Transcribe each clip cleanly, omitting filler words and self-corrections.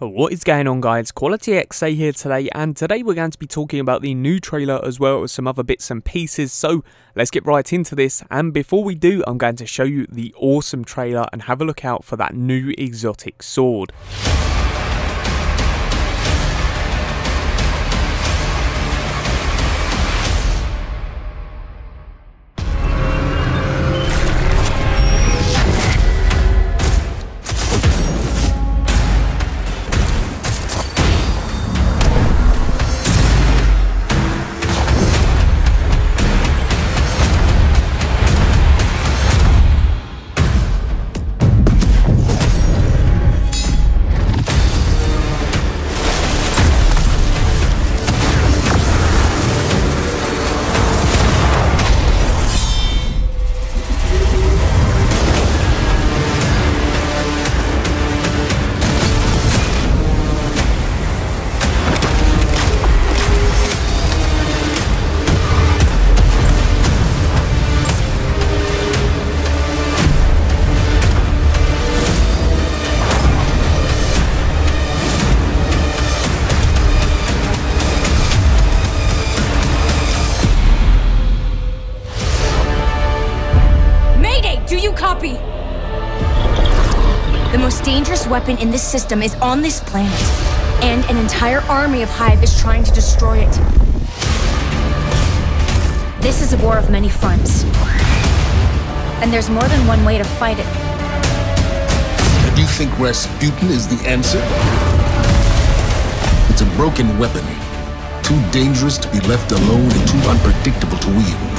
What is going on, guys? Quality XA here today, and today we're going to be talking about the new trailer as well as some other bits and pieces. So let's get right into this, and before we do, I'm going to show you the awesome trailer and have a look out for that new exotic sword. Copy! The most dangerous weapon in this system is on this planet, and an entire army of Hive is trying to destroy it. This is a war of many fronts, and there's more than one way to fight it. And you think Rasputin is the answer? It's a broken weapon, too dangerous to be left alone and too unpredictable to wield.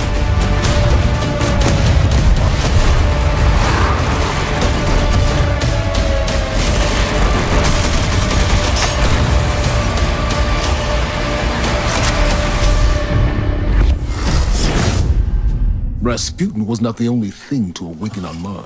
Rasputin was not the only thing to awaken on Mars.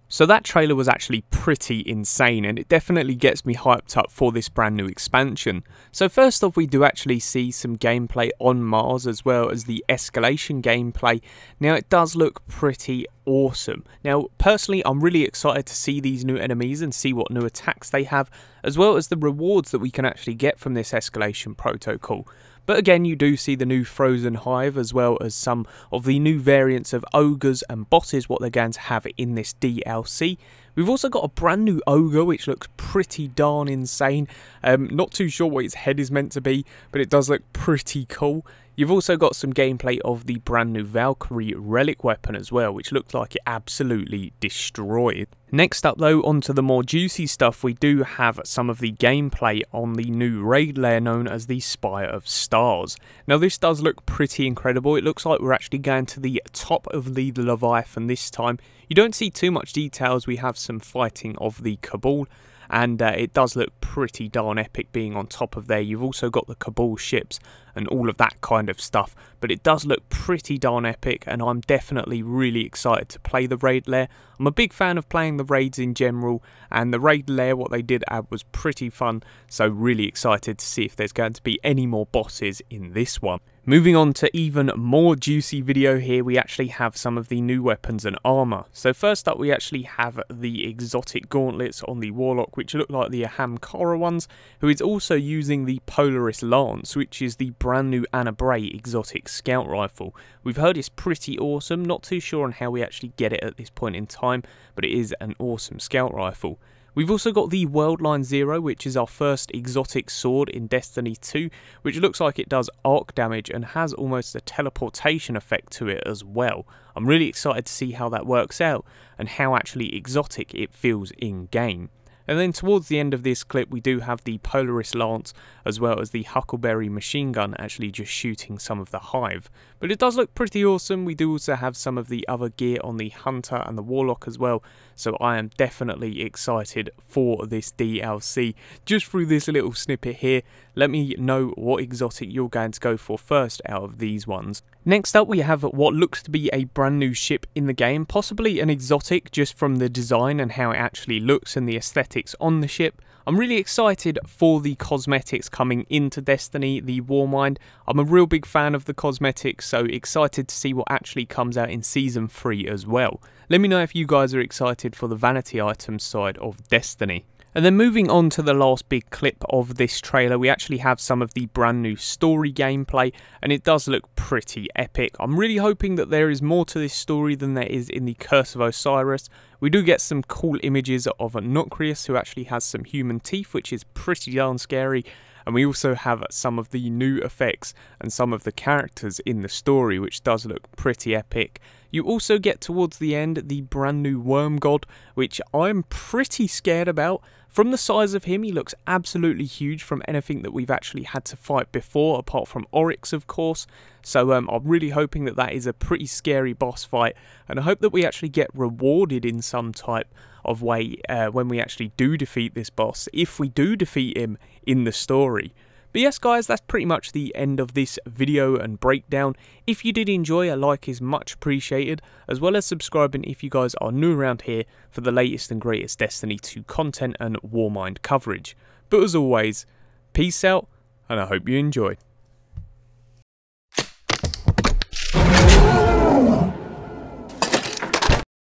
So that trailer was actually pretty insane, and it definitely gets me hyped up for this brand new expansion. So first off, we do actually see some gameplay on Mars as well as the escalation gameplay. Now it does look pretty awesome. Now personally, I'm really excited to see these new enemies and see what new attacks they have, as well as the rewards that we can actually get from this escalation protocol. But again, you do see the new Frozen Hive as well as some of the new variants of ogres and bosses, what they're going to have in this DLC. We've also got a brand new ogre which looks pretty darn insane. Not too sure what its head is meant to be, but it does look pretty cool. You've also got some gameplay of the brand new Valkyrie relic weapon as well, which looked like it absolutely destroyed. Next up though, onto the more juicy stuff, we do have some of the gameplay on the new raid lair known as the Spire of Stars. Now this does look pretty incredible. It looks like we're actually going to the top of the Leviathan this time. You don't see too much details. We have some fighting of the Cabal, and it does look pretty darn epic being on top of there. You've also got the Cabal ships and all of that kind of stuff, but it does look pretty darn epic, and I'm definitely really excited to play the raid lair. I'm a big fan of playing the raids in general, and the raid lair, what they did add was pretty fun, so really excited to see if there's going to be any more bosses in this one. Moving on to even more juicy video here, we actually have some of the new weapons and armour. So first up, we actually have the exotic gauntlets on the Warlock, which look like the Ahamkara ones, who is also using the Polaris Lance, which is the brand new Anna Bray exotic scout rifle. We've heard it's pretty awesome, not too sure on how we actually get it at this point in time, but it is an awesome scout rifle. We've also got the Worldline Zero, which is our first exotic sword in Destiny 2, which looks like it does arc damage and has almost a teleportation effect to it as well. I'm really excited to see how that works out and how actually exotic it feels in game. And then towards the end of this clip, we do have the Polaris Lance as well as the Huckleberry machine gun actually just shooting some of the Hive. But it does look pretty awesome. We do also have some of the other gear on the Hunter and the Warlock as well, so I am definitely excited for this DLC. Just through this little snippet here, let me know what exotic you're going to go for first out of these ones. Next up, we have what looks to be a brand new ship in the game, possibly an exotic just from the design and how it actually looks and the aesthetics on the ship. I'm really excited for the cosmetics coming into Destiny, the Warmind. I'm a real big fan of the cosmetics, so excited to see what actually comes out in Season 3 as well. Let me know if you guys are excited for the vanity items side of Destiny. And then moving on to the last big clip of this trailer, we actually have some of the brand new story gameplay, and it does look pretty epic. I'm really hoping that there is more to this story than there is in the Curse of Osiris. We do get some cool images of Nocreus, who actually has some human teeth, which is pretty darn scary. And we also have some of the new effects and some of the characters in the story, which does look pretty epic. You also get towards the end the brand new Worm God, which I'm pretty scared about. From the size of him, he looks absolutely huge from anything that we've actually had to fight before, apart from Oryx, of course. So I'm really hoping that that is a pretty scary boss fight, and I hope that we actually get rewarded in some type of way when we actually do defeat this boss, if we do defeat him in the story. But yes guys, that's pretty much the end of this video and breakdown. If you did enjoy, a like is much appreciated, as well as subscribing if you guys are new around here for the latest and greatest Destiny 2 content and Warmind coverage. But as always, peace out, and I hope you enjoyed.